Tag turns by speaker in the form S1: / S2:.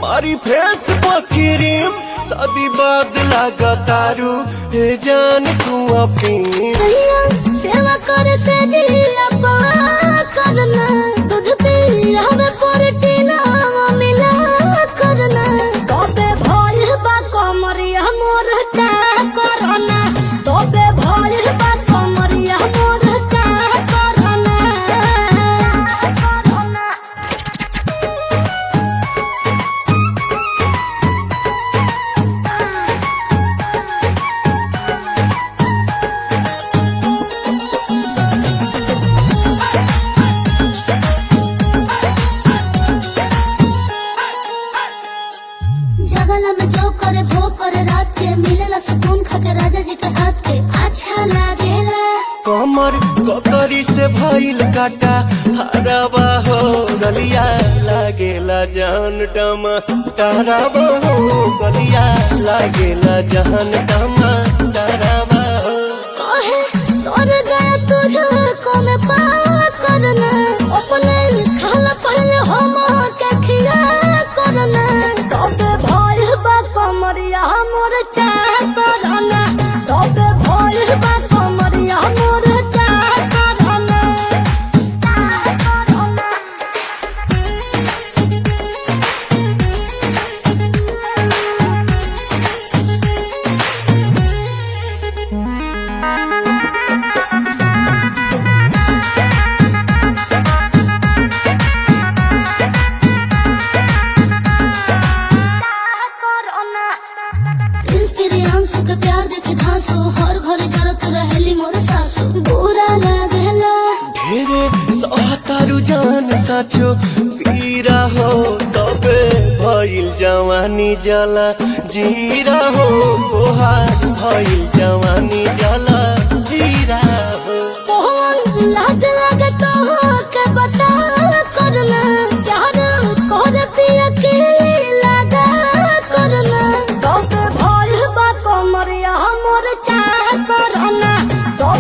S1: मारी फेस पकड़ीम शादी बाद लगा तारू हे जान तू अपनी
S2: सेवा कर से जिया करना दूध पी हमें प्रोटीन मिला करना तबे भल बा कमरिया मोर चाह करना तबे भल बा कमरिया मोर चाह करना जगला में जो करे वो करे रात के मिलेला सुकून खाके राजा जी के हाथ के अच्छा लागेला
S1: कमर ककरी से भइल काटा हरावा हो गलिया लागेला जान टमा टहरावा हो गलिया लागेला जान टमा टहरावा हो
S2: कहे तोर गया तुझे को में पा करना अपने खाला पहले हम के खिया करना तबे भल बा कमरिया मोर चाह करना तबे भल बा कमरिया मोर चाह करना इंस्पिरियांसु के प्यार देखे धांसु हर घर जरत रहेली मोर सासु बुरा लागेला
S1: ढेरे सहतारू जान साचो पीरा हो तबे भइल जवानी जला जीरा हो तोहार भइल जवानी जला